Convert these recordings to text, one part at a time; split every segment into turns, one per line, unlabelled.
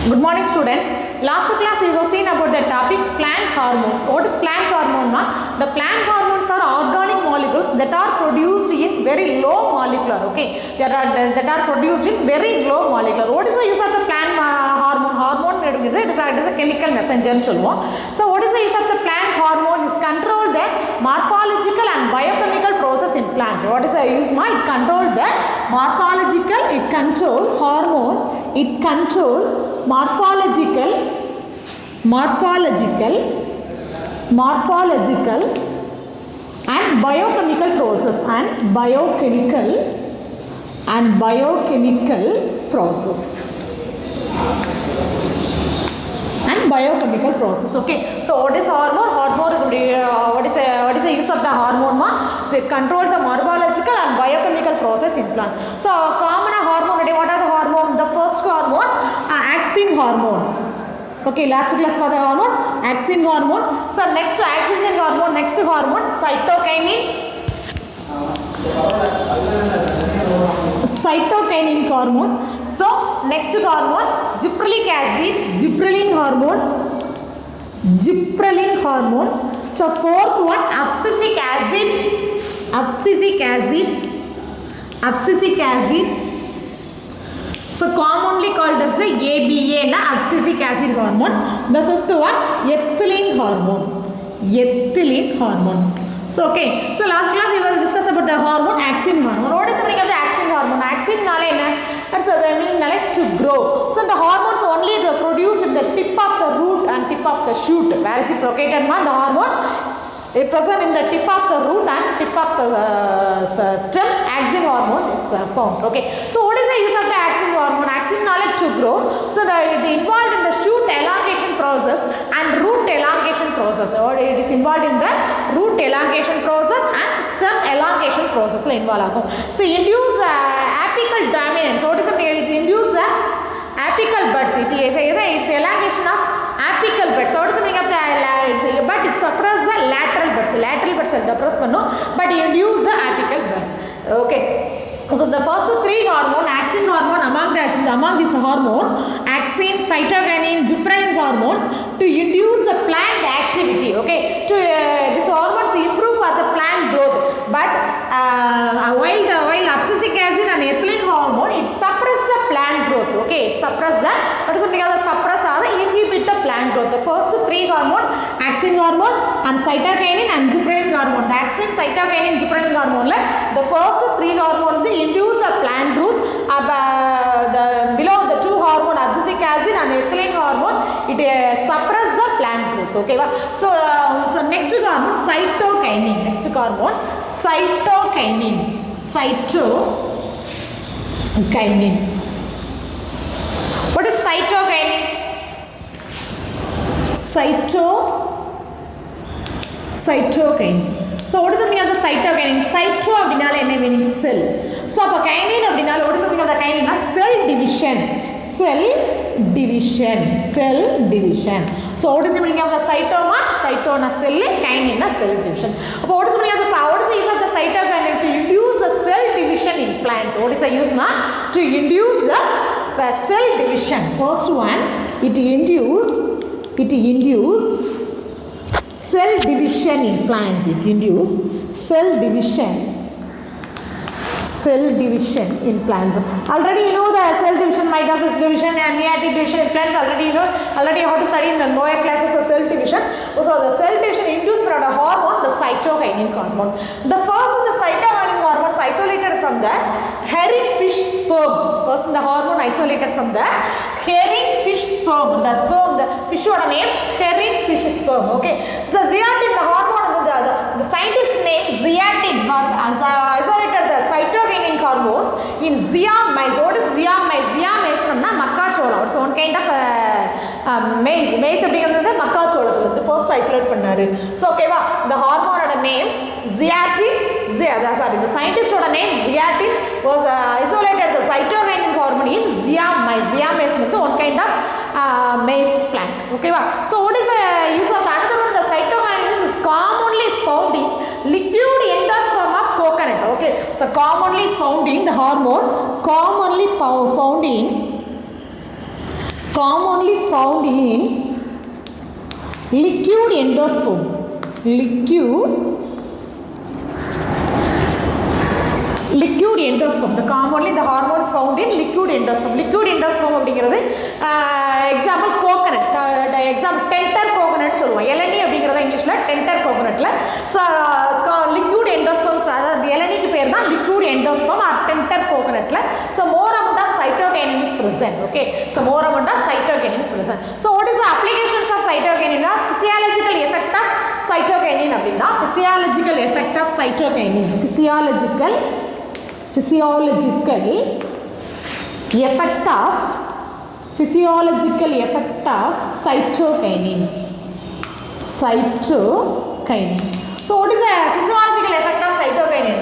Good morning students. Last class we have seen about the topic plant hormones. What is plant hormone? The plant hormones are organic molecules that are produced in very low molecular. Okay, that are produced in very low molecular. What is the use of the plant hormone? Hormone it is a chemical messenger. So what is the use of the plant hormone? Is control the morphological and biochemical process in plant. What is the use? It control the morphological. It control hormone. It control morphological and biochemical process and biochemical process and biochemical process. Okay, so what is hormone? What is the use of the hormone? So it controls the morphological and biochemical process in plant. So common hormone, what are the hormone? The first hormone, axin hormones. Okay, last class for the hormone, axin hormone. So next to axin hormone, next hormone, cytokinin hormone. So next hormone, gibberellic acid, gibberellin hormone. So fourth one, abscisic acid. So commonly called as the ABA, abscisic acid hormone. The fifth one, ethylene hormone. So okay, so last class we will discuss about the hormone, axin hormone. What is the meaning of the axin hormone? Axin that's the meaning to grow. So the hormones only produced in the tip of the root and tip of the shoot. Where is it located? The hormone it present in the tip of the root and tip of the stem. Axin hormone is found. Okay. So what is the use of the axin hormone? Axin to grow. So it involved in the shoot elongation process and root elongation process. Or it is involved in the root elongation process and stem elongation process. So induce apical dominance. What is the meaning? It induce the apical buds. It is elongation of apical buds. So what is the meaning of the but it suppress the lateral buds. Lateral buds suppress but induce the apical buds. Okay. So the first three hormone, axin hormone, among this hormone, axin, cytokinin, gibberellin hormones to induce the plant activity. Okay, to these hormones improve for the plant growth. But while abscisic acid and ethylene hormone, it suppress the plant growth. Okay, it suppress the what is the meaning of the suppress or inhibit the plant growth. The first three hormone, axin hormone and cytokinin and gibberellin hormone. The axin, cytokinin, gibberellin hormone. The first three hormones induce a plant growth. Below the two hormone, abscisic acid and ethylene hormone, it suppress the plant growth. Okay, so next hormone, cytokinin. Next hormone, cytokinin. What is cytokinin? Cytokinin. So what is the meaning of the cytokinin? Cyto abdinal enna meaning cell. So appo kinin abdinal what is the meaning of the kinin? Cell division. So what is the meaning of the cytoma? Cytona cell, kinin cell division. Appo what is the meaning of the what is the use of the cytokinin? To induce the cell division in plants. What is the use to induce the cell division? First one, it induce cell division in plants. It induce cell division in plants. Already you know the cell division, mitosis division and meiotic division in plants. Already you have to study in the lower classes of cell division. So the cell division induced by the hormone, the cytokinin hormone. The first of the cytokinin hormone is isolated from the herring fish sperm. First the hormone isolated from the herring fish sperm. The fish name herring fish sperm. Okay. The zeatin, the hormone, the scientist name zeatin was isolated the cytokinin hormone in Zea mays. What is Zea mays? Zea mays from Makkachola. It's one kind of maize. Maize அப்படிங்கிறது மக்காச்சோளத்துல the first isolate பண்ணாரு. So okay the hormone name zeatin. The scientist name zeatin was isolated the cytokinin hormone in Zea mays. Zea mays is one kind of maize plant. Okay so what is the use of the another one? The cytokinin is commonly found in liquid endosperm of coconut. Okay, so commonly found in the hormone, commonly found in commonly found in liquid endosperm. Liquid endosperm. The commonly the hormones found in liquid endosperm. Liquid endosperm அப்படிங்கிறது example coconut, example tender coconut சொல்லுவோம். இளநீ அப்படிங்கிறத இங்கிலீஷில் tender கோகனட்டில். So liquid endosperms, அதாவது இளநீக்கு பேர் தான் லிக்யூட் எண்டோஸ்பம் ஆர் டென்டர் கோகனட்டில். So more amount of cytokinin is present. Okay, so more amount of cytokinin is present. So what is the applications of cytokinin? Physiological effect of cytokinin அப்படின்னா physiological effect of cytokinin, physiological effect of cytokinin. So what is the physiological effect of cytokinin?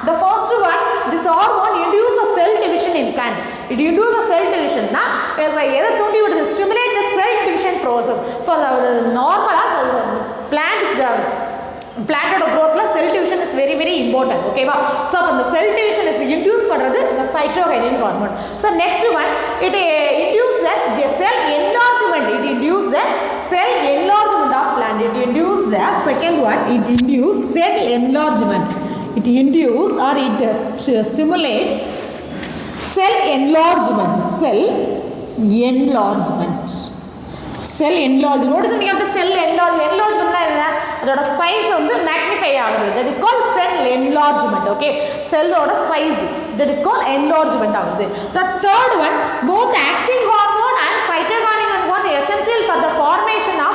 The first one, this hormone induces cell division in plant. It induces cell division. Stimulate the cell division process. For the normal plant growth, cell division is very very important. Okay, so when the cell division is induced by the cytokinin hormone. So next one, it induces the cell enlargement. It induces the cell enlargement of plant. It induces the second one, it induces cell enlargement. It induces or it stimulate cell enlargement. Cell enlargement. What is the meaning of the cell enlargement? Enlargement is size of the magnify. That is called cell enlargement. Okay, cell size, that is called enlargement. The third one, both axin hormone and cytokinin hormone are essential for the formation of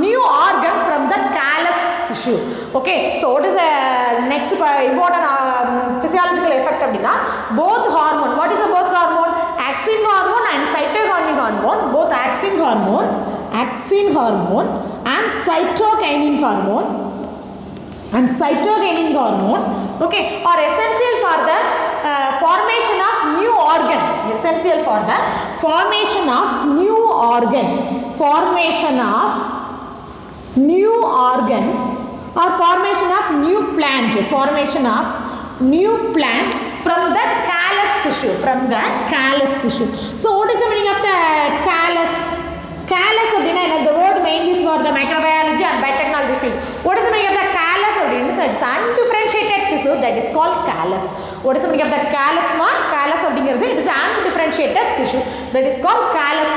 new organ from the callus tissue. Okay, so what is the next important physiological effect? Both hormone. What is the both hormone? Axin hormone and cytokinin hormone. Both axin hormone and cytokinin hormone okay, are essential for the formation of new organ. Essential for the formation of new organ. Formation of new organ or formation of new plant. Formation of new plant from the callus tissue. So what is the meaning of the callus? Callus, the word mainly is for the microbiology and biotechnology field. What is the meaning of the callus? It's undifferentiated tissue that is called callus. What is the meaning of the callus? Callus it is undifferentiated tissue that is called callus.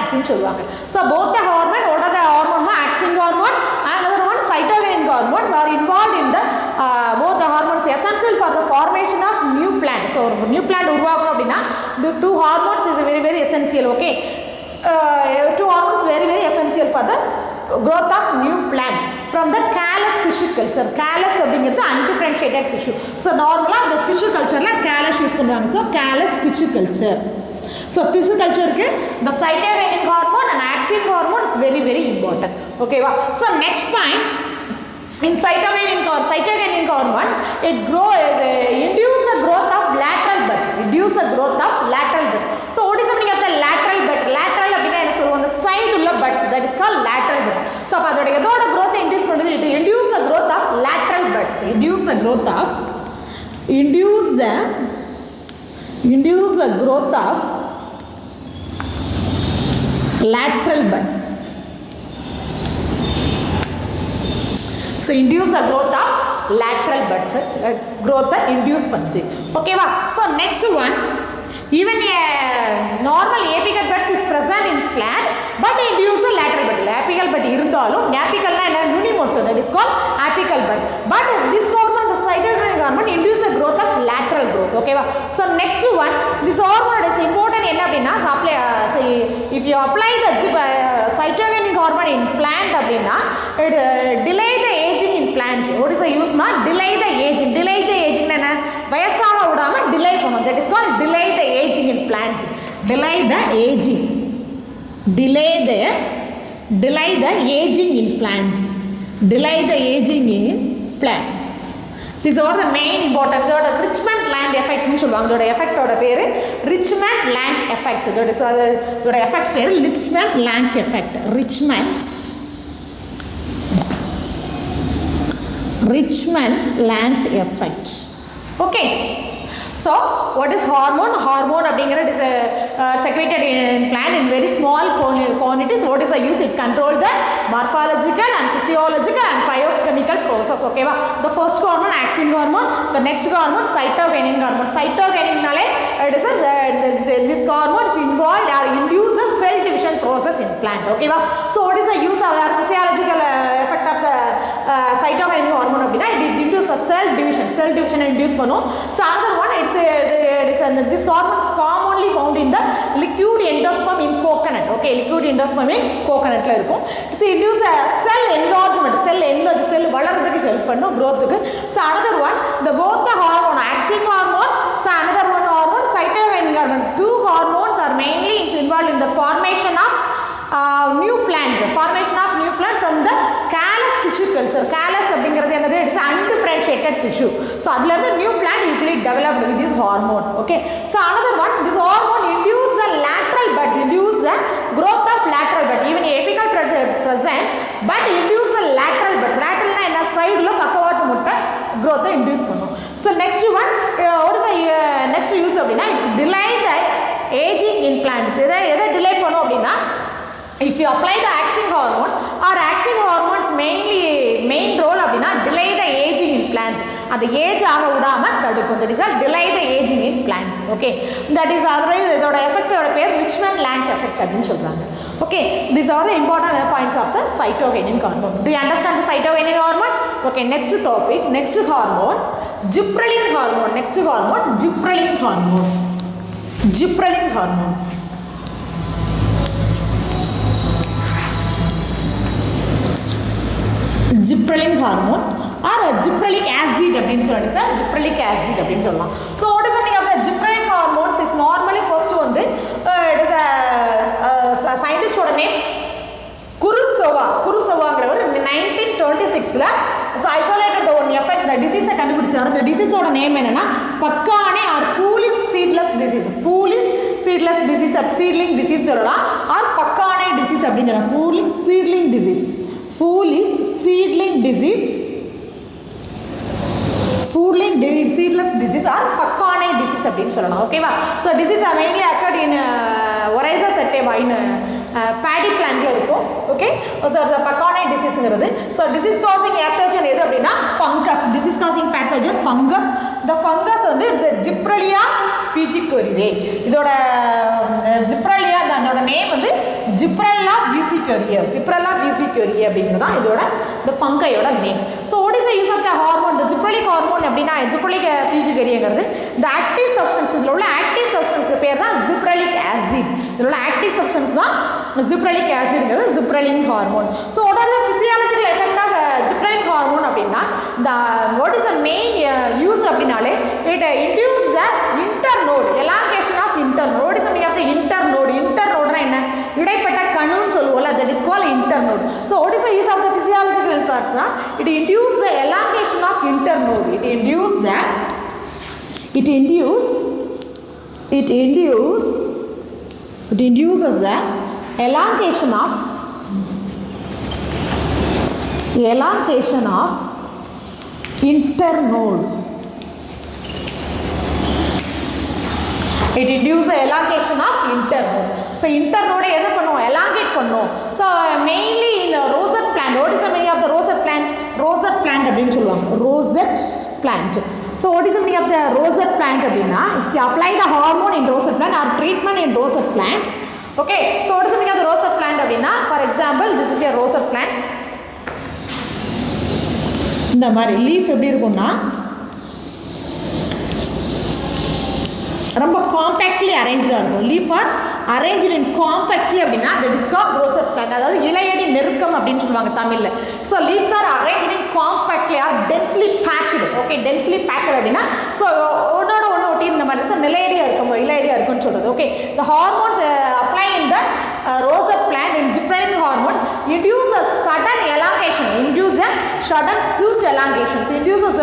So both the hormone, what are the hormone? Axin hormone and another one cytokinin hormones are involved in the both the hormones essential for the formation of new plant. So new plant the two hormones is very very essential. Okay, two hormones very very essential for the growth of new plant from the callus tissue culture. Callus is undifferentiated tissue. So normally the tissue culture la callus use பண்ணுவாங்க. So callus tissue culture. So tissue culture the cytokinin hormone and axin hormone is very very important. Okay, so next point, in cytokinin hormone, it induce the growth of lateral butt. So what is the meaning of the lateral butt? Lateral on the side of the buds, that is called lateral butt. So the growth induce the growth of lateral buds. Induce the growth of lateral buds. So induce the growth of lateral buds. Growth induce pannudu. Okay va? So next one, even a normal apical buds is present in plant but induce a lateral bud. Apical bud irundhalum apical na nunimottu, that is called apical bud. But this hormone, the cytokinin hormone, induce the growth of lateral growth. Okay va? So next one, this hormone is important enna appadina if you apply the cytokinin hormone in plant appadina it delay the aging in plants. What is the use ma? Delay the aging enna vayasaga vidama delay panum, that is called delay the aging in plants. Delay the aging in plants. These are the main important. Richmond-Land effect nu solluvaanga. Idoda effect oda peru Richmond-Land effect. That is idoda effect peru Richmond-Land effect. Richmond-Land effect. Okay, So what is hormone? Hormone அப்படிங்கிறது is secreted in plant in very small quantities. What is the use? It controls the morphological and physiological and biochemical process. Okay va? The first hormone axin hormone, the next hormone cytokinin hormone. Cytokinin nale it is this hormone is involved or induces cell division process in plant. Okay va? So what is the use of the physiological effect of the cytokinin hormone அப்படினா it induces cell division induce பண்ணும். So another one this hormone is commonly found in the liquid endosperm in coconut. Okay, liquid endosperm in coconut la irukum. So it induces cell enlargement, cell வளர்றதுக்கு help பண்ணும் growth க்கு. So another one both the hormone axin hormone, so another one hormone cytokinin hormone. Two hormones are mainly involved in the formation of new plants from the callus tissue culture. Callus அப்படிங்கிறது என்னது? It is undifferentiated tissue. So அதுல இருந்து new plant easily developed with this hormone. Okay. So another one, this hormone induce the lateral buds, induce the growth of lateral bud. Even apical presence, but induce the lateral bud. Lateral na என்ன? Sideல பக்கவாட்டு முட்டை growth induce பண்ணும். So next one, what is the next use அப்படினா it's delay the aging in plants. எதை delay பண்ணும் அப்படினா if you apply the axin hormone or axin hormones main role அப்படினா delay the aging in plants. அது age ஆக விடாம தடுக்கும். That is delay the aging in plants. Okay, that is otherwise இதோட எஃபெக்ட்டோட பேர் Richmond-Lang effect அப்படினு சொல்றாங்க. Okay, these are the important points of the cytokinin hormone. Do you understand the cytokinin hormone? Okay, next topic, next hormone, gibberellin hormone. Next hormone, gibberellin hormone. Gibberellin hormone. Gibberellin hormone or gibberellic acid அப்படினு சொல்றாங்க sir. gibberellic acid அப்படினு சொல்லலாம். So what is the meaning of the gibberellin hormones? Is normally first வந்து it is a scientist ஓட name குருசோவாங்கிறவர் 1926ல isolated the one effect the disease கண்டுபிடிச்சாரு. the disease ஓட name என்னன்னா பக்கானே or foolish seedless disease. foolish seedless disease or seedling disease சொல்லலாம் or பக்கானே disease அப்படினு சொல்லலாம். foolish seedling disease seedless disease or பக்கானே disease அப்படினு சொல்லலாம். ஓகேவா? so disease are mainly occurred in Oryza sativa in paddy plantல இருக்கும். Okay, so the பக்கானே diseaseங்கிறது so disease causing pathogen எது அப்படினா fungus. disease causing pathogen fungus. the fungus வந்து is Gibberellia pigicoridae. இதோட Gibberellia அதோட name வந்து Gibberella vesicularia. Gibberella vesicularia அப்படிங்கிறதா இதோட the fungi-யோட name. so what is the use of the hormone? the gibberellic hormone அப்படினா Gibberella vesicularia-ங்கிறது the active substance. இதுல உள்ள active substance பேர் தான் gibberellic acid. இதுல உள்ள active substance தான் gibberellic acid-ங்கிறது gibberellin hormone. so what are the physiological effect of gibberellin hormone அப்படினா what is the main use அப்படினாலே it induce the internode elongation of internode. what is the meaning of the internode? internode என்ன? இடைப்பட்ட கணுன்னு சொல்லுவோம்ல, that is called internode. so what is the use of the physiological parts? it induce the elongation of internode. it induces the elongation of internode. it induces the elongation of internode. so internode எது பண்ணும்? elongate பண்ணும். so mainly in rosette plant. what is the meaning of the rosette plant? rosette plant அப்படினு சொல்லுவாங்க. rosette plant. so what is the meaning of the rosette plant அப்படினா if you apply the hormone in rosette plant or treatment in rosette plant. okay, so what is the meaning of the rosette plant அப்படினா for example this is a rosette plant. இந்த மாதிரி leaf எப்படி இருக்கும்னா ரொம்ப compactly அரேஞ்ச்டாக இருக்கும். Leaf are arrange in compactly அப்படின்னா the discard rosette plant. அதாவது இலையடி நெருக்கம் அப்படின்னு சொல்லுவாங்க தமிழில். So leaves are arrange in compactly or densely packed. Okay, densely packed அப்படின்னா ஸோ ஒன்னோட ஒன்று ஒட்டி இந்த மாதிரி சார் நிலையடியாக இருக்கும், இலையடியாக இருக்குன்னு சொல்கிறது. Okay, the hormones apply in the rosette plant in gibberellin hormone induce a sudden elongation, induce a sudden shoot elongation. So induces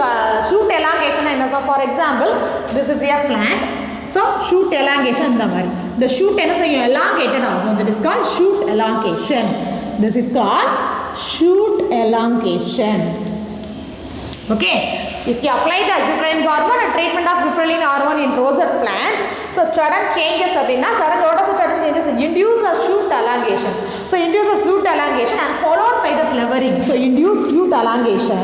shoot elongation என்ன? for example this is a plant. so shoot elongation இந்த மாதிரி the shoot என்ன செய்யும்? elongated ஆகும். that is called shoot elongation. this is called shoot elongation. okay, If you apply the gibberellin hormone and treatment of gibberellin hormone in rosette plant, so sudden changes அப்படினா sudden what are the sudden changes? Induce a shoot elongation. So induce a shoot elongation and followed by the flowering. So induce shoot elongation,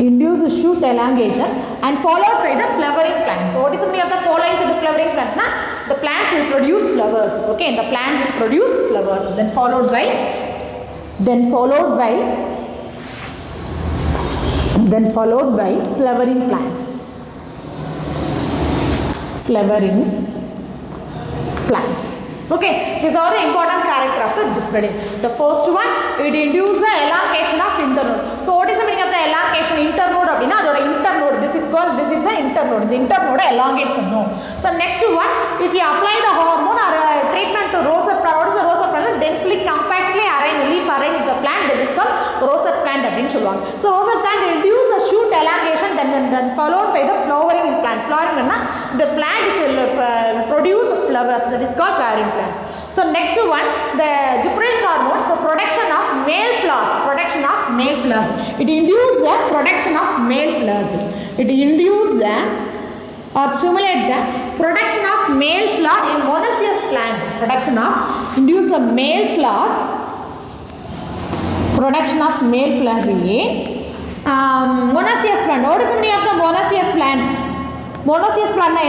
induce shoot elongation and followed by the flowering plant. So what is the meaning of the following to the flowering plant? Na? The plants will produce flowers. Okay, the plant will produce flowers. Then followed by flowering plants. Flowering plants. Okay, these are the important characters of the gibberellin. The first one, it induces the elongation of internode. So what is the meaning of the elongation? Internode அப்படினா அதோட internode, this is the internode. The internode elongate பண்ணும். So next one, if you apply the hormone or treatment to rosette plant, what is a rosette plant? Densely compactly arranged leaf arranged the plant, that is called rosette plant அப்படினு சொல்வாங்க. So rosette plant induce the shoot elongation then followed by the flowering plant. Flowering னா the plant is produce flowers, that is called flowering plants. So next one, the gibberellin hormone, so production of male flowers. It induces the production of male flowers. It induces the or stimulate the production of male flower in monoecious plant. Induce the male flowers. Production of male flowers in monoecious plant. What is the meaning of the monoecious plant? Monoecious plant is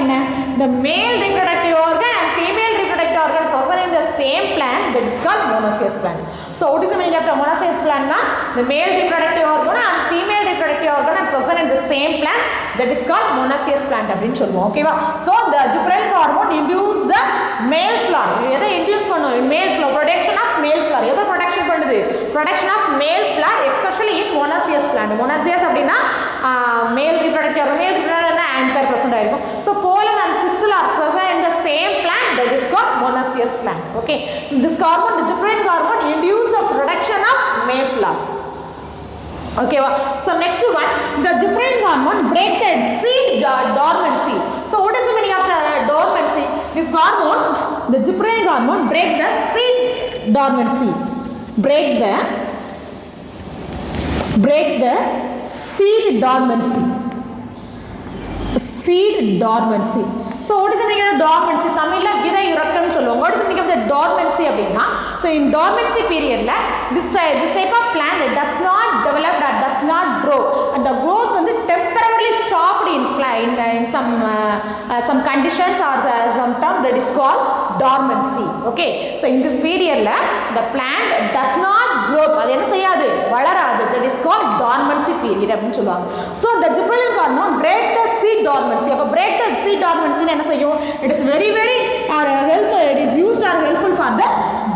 the male reproductive organ and female reproductive organ present in the same plant, that is called monoecious plant. So what is the meaning of the monoecious plant? The male reproductive organ and female reproductive organ are present in the same plant, that is called monoecious plant. Okay, so the gibberellin hormone induce the male flower. Induce male flower, production of male flower. Production of male flower, especially in monoecious plant. Monoecious அப்படினா male reproductive organ, anther present ஆயிருக்கும். So pollen and pistil are present in the same plant, that is called monoecious plant. Okay, this hormone, the gibberellin hormone, induce the production of male flower. Okay, so next one, the gibberellin hormone break the seed dormancy. So what is the meaning of the dormancy? This hormone, the gibberellin hormone, break the seed dormancy. Break the seed dormancy. So what is the meaning of dormancy? Tamilla vida irakam சொல்லுவாங்க. What is the meaning of the dormancy அப்படினா? So in dormancy period this type of plant does not develop or does not grow, and the growth வந்து temporarily stopped in some conditions or some term, that is called dormancy. Okay, so in this period the plant does not grow, அது என்ன செய்யாது, வளராது, that is called dormancy period அப்படினு சொல்வாங்க. So the gibberellin hormone break the seed dormancy. அப்ப break the seed dormancy என்ன செய்யும்? It is very helpful, it is used or helpful for the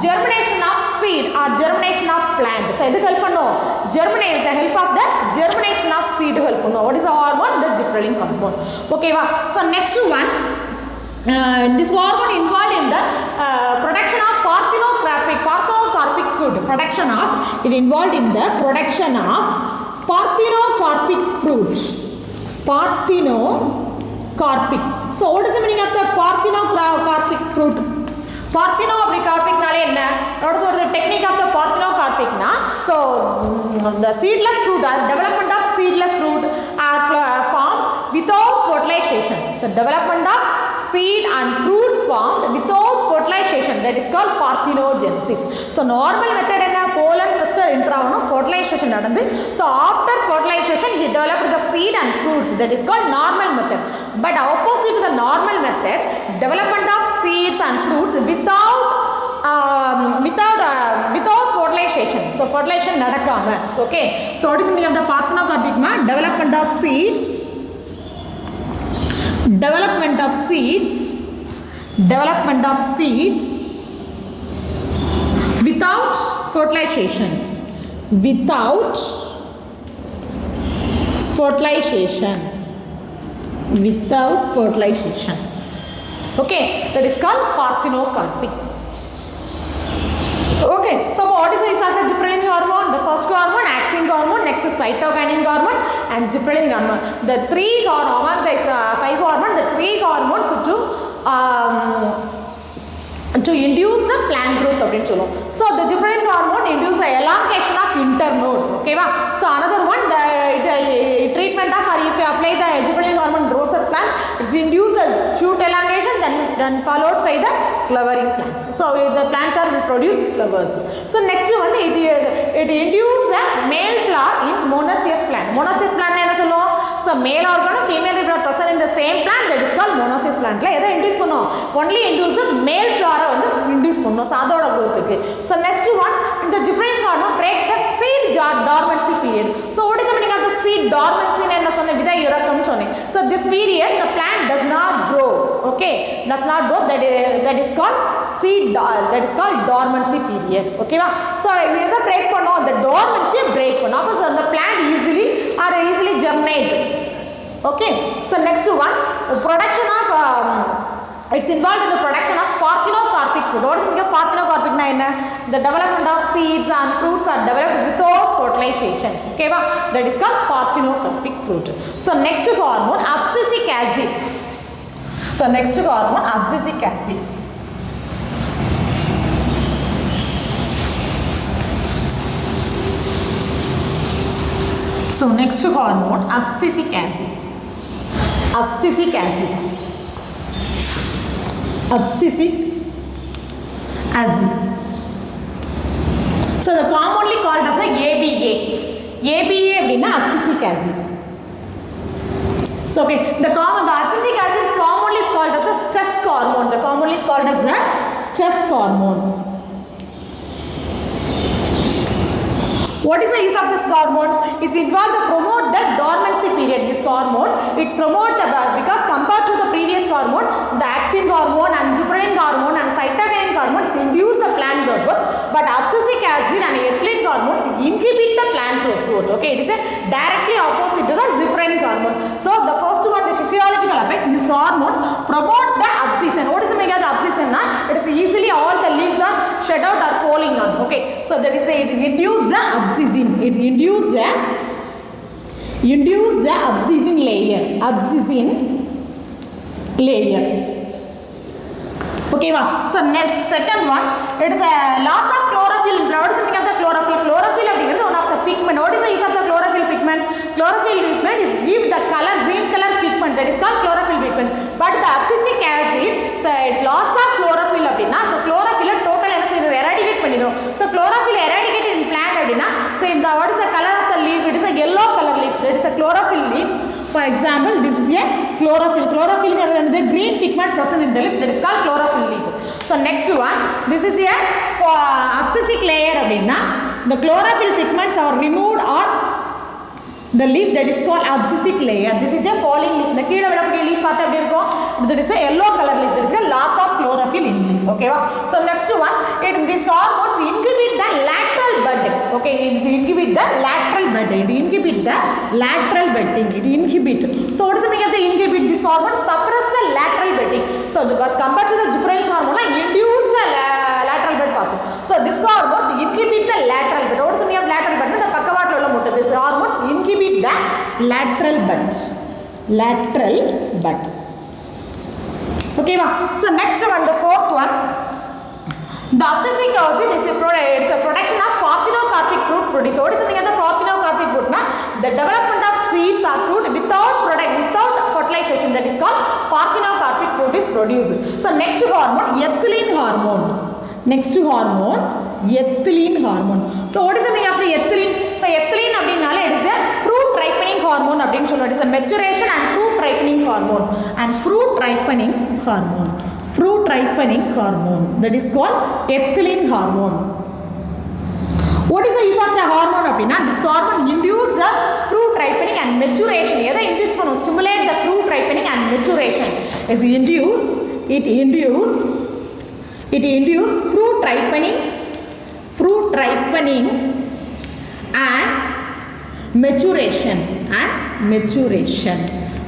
germination of seed or germination of plant. So இது help பண்ணும், germinate, the help of the germination of seed help பண்ணும். What is the hormone? The gibberellin hormone. Okay va. So next one, this hormone involved in the production of parthenocarpic fruit. It involved in the production of parthenocarpic fruits. Parthenocarpic. So what is the meaning of the parthenocarpic fruit? Parthenocarpic nale enna? What is the technique of the parthenocarpic na? So the seedless fruit, development of seedless fruit are formed without fertilization. So development of seed and fruits formed without fertilization, that is called parthenogenesis. So normal method enna, pollen pistil intravano fertilization nadandi. So after fertilization he developed the seed and fruits, that is called normal method. But opposite to the normal method, development of seeds and fruits without fertilization. So fertilization nadakama. So okay, so what is the meaning of the parthenocarpic? Development of seeds without fertilization. Okay, that is called parthenocarpic. Okay, so what is the gibberellin hormone? The first hormone, axin hormone, next is cytokinin hormone and gibberellin hormone. The three hormones, there is 5 hormones, the 3 hormones to to induce the plant growth அப்படின்னு சொல்லுவோம். So the gibberellin hormone induce a elongation of internode. Okay va? So another one, the treatment of, or if you apply the gibberellin hormone rosette plant, it's induce the shoot elongation, then followed by the flowering plants. So the plants are will produce flowers. So next one, it induce the male flower in monoecious plant. Monoecious plant என்ன சொல்லுவோம்? So male organ female reproductive present in the same plant, that is called monoecious plant. ல எதை induce பண்ணும்? Only induce the male flower வந்து induce பண்ணும் so அதோட growthக்கு. So next one, the gibberellin hormone break the seed dormancy period. So what is the meaning of the seed dormancy? என்ன சொன்னேன்? விதை இறக்கம் சொன்னேன். So this period the plant does not grow. Okay, does not grow, that is called seed that is called dormancy period. Okay va? So இதை break பண்ணும், the dormancy break பண்ணும். அப்ப so the plant easily germinate. Okay, so next one, production of it's involved in the production of parthenocarpic fruit. What is the meaning of parthenocarpic? The development of seeds and fruits are developed without fertilization. Okay va? That is called parthenocarpic fruit. So next hormone, abscisic acid. So next hormone, abscisic acid. So next hormone, abscisic acid. Abscisic acid. Abscisic acid. So the commonly called as a ABA. ABA அப்படினா abscisic acid. So okay, the abscisic acid is commonly called as a stress hormone. The commonly is called as the stress hormone. What is the use of this hormone? It's involved to promote the dormancy period. This hormone, it promotes the, because compared to the previous hormone, the axin hormone and gibberellin hormone and cytokinin hormones induce the plant growth, but abscisic acid and ethylene hormones inhibit the plant growth. Okay, it is a directly opposite to the gibberellin hormone. So the first one, the physiological effect, this hormone promote the abscission. What is the meaning of the abscission? It is easily all the leaves are shed out or falling on. Okay, so that is it induces the abscission. It induces the abscission layer. Abscission layer. Okay, so next second one, it is a loss of chlorophyll. What is the meaning of the chlorophyll? Chlorophyll is one of the pigment. What is the use of the chlorophyll pigment? Chlorophyll pigment is give the color, green color pigment, that is called chlorophyll pigment. But the abscisic acid, so it loss of chlorophyll அப்படினா, so chlorophyll total என்ன செய்யும்? Eradicate பண்ணிடும். So chlorophyll eradicated in plant அப்படினா, so in the what is the color of the leaf? It is a yellow color leaf. That is a chlorophyll leaf. For example, this is a chlorophyll. Chlorophyll is the green pigment present in the leaf, that is called chlorophyll leaf. So next one, this is a for abscisic layer அப்படினா, the chlorophyll pigments are removed or the leaf, that is called abscisic layer. This is a falling leaf. The கீழ விழக்கூடிய leaf பார்த்தா எப்படி இருக்கும்? That is a yellow color leaf. That is a loss of chlorophyll in leaf. Okay va? So next one, this hormones inhibit the lateral budding. Okay, it inhibit the lateral budding. It inhibit the lateral budding. It inhibit. So what is the meaning of the inhibit? This hormone suppress the lateral budding. So compared to the gibberellin hormone, induce the lateral bud path. So this hormones inhibit the lateral bud. What is the meaning of lateral bud? The பக்கவாட்டுல உள்ள முட்டை. This hormones inhibit the lateral buds. Lateral bud. Okay va? So next one, the fourth one, the abscisic acid is a production of parthenocarpic fruit produce. What is the meaning of the parthenocarpic fruit? The development of seeds or fruit without fertilization, that is called parthenocarpic fruit is produced. So next hormone, ethylene hormone. Next hormone, ethylene hormone. So what is the meaning of the ethylene? So ethylene அப்படினால it is a fruit ripening hormone அப்படினு சொல்றோம். It is a maturation and fruit ripening hormone. And fruit ripening hormone. Fruit ripening hormone. That is called ethylene hormone. What is the use of the hormone அப்படினா? This hormone induce the fruit ripening and maturation. எதை induce பண்ணும்? Stimulate the fruit ripening and maturation. It induce fruit ripening and maturation.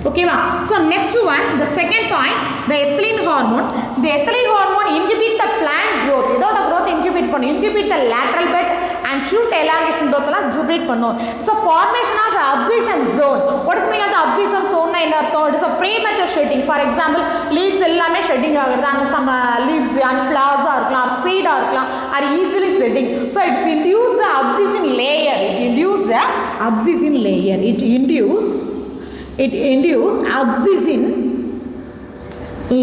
Okay va? So next one, the second point, the ethylene hormone. The ethylene hormone inhibit the plant growth. இதோட growth growth incubate பண்ணும், incubate the lateral bed and shoot elongation growth எல்லாம் exhibit பண்ணும். It's a formation of the abscission zone. What is meaning of the abscission zone னா என்ன அர்த்தம்? It is a premature shedding. For example, leaves எல்லாமே shedding ஆகுறது, and some leaves and flowers இருக்கலாம், seed இருக்கலாம், are easily shedding. So it's induce the abscission layer. It induce the abscission layer. It induce abscission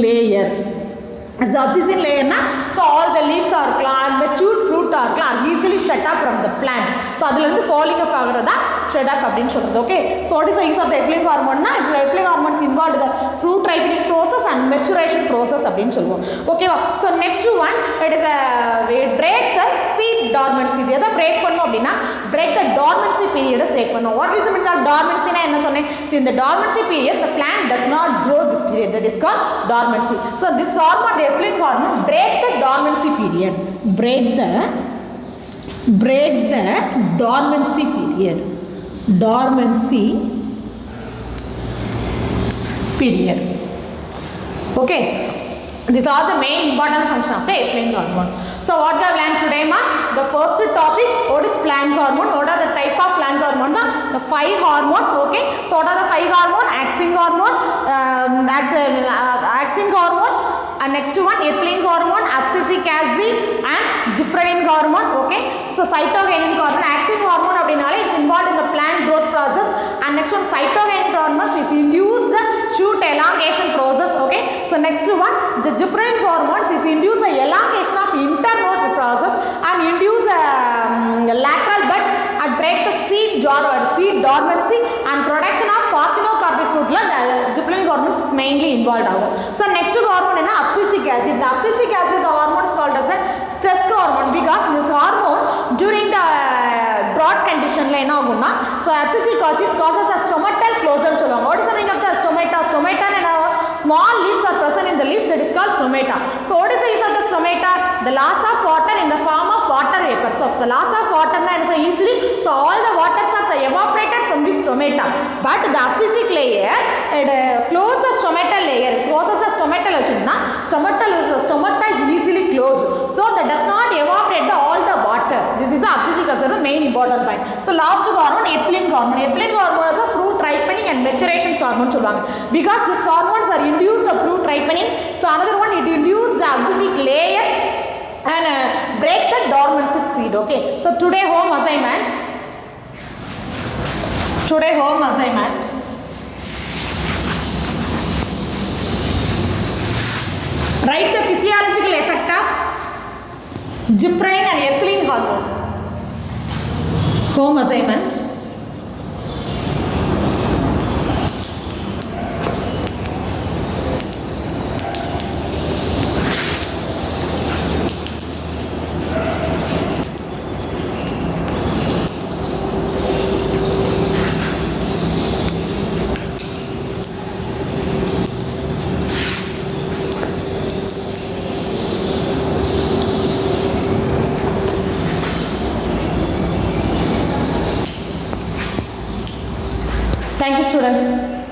layer. As abscission layer na, so all the leaves are matured fruit are easily shut up from the plant. So adula irundhu falling off aagradha shut off appdin solradhu. Okay, so what is the use of the ethylene hormone na? It's ethylene hormones involved the fruit ripening process and maturation process appdin solvom. Okay, so next one, it is break the seed dormancy. இது எதை break பண்ணும் அப்படின்னா break the dormancy period break பண்ணும். What is the meaning of dormancy na enna சொன்னேன்? So in the dormancy period the plant does not grow this period, that is called dormancy. So this hormone, the ethylene hormone, break the dormancy period. Break the dormancy period. Dormancy period. Okay. These are the main important function of the ethylene hormone. So what we have learned today, ma? The first topic, what is plant hormone? What are the type of plant hormone? The 5 hormones. Okay. So what are the 5 hormone? Axin hormone, axin hormone, and next one ethylene hormone, abscisic acid, and gibberellin hormone. Okay. So cytokinin hormone, axin hormone அப்படினாலே it's involved in the plant growth process, and next one cytokinin hormone is induce the shoot elongation process. Okay. So next one, the gibberellin hormones is induce the elongation of internode process and induce lateral bud and break the seed dormancy and production of parthenocarpic fruit la gibberellin hormones is mainly involved agum. So next hormone enna abscisic acid. The abscisic acid hormone is called as a stress hormone because this hormone during the drought condition la enna agumna, so abscisic acid causes a stomatal closure சொல்லுவாங்க. What is the meaning of the stomata? Stomata na small leaves are present in the leaf, that is called stomata. So what is the use of the stomata? The loss of water in the form of water vapor. So the loss of water na is easily, so all the waters are evaporated from this stomata, but the abscisic layer it close the stomatal layer. It closes the stomatal achuna, stomata is easily closed, so that does not evaporate all the water. This is the abscisic acid, the main important point. So last hormone, ethylene hormone. Ethylene hormone is a fruit ripening and maturation hormone சொல்வாங்க, because these hormones are induce the fruit ripening. So another one, it induce the abscisic layer and break the dormancy seed. Okay, so today home assignment, write the physiological effect of gibberellin and ethylene hormone. Home assignment. Thank you, students.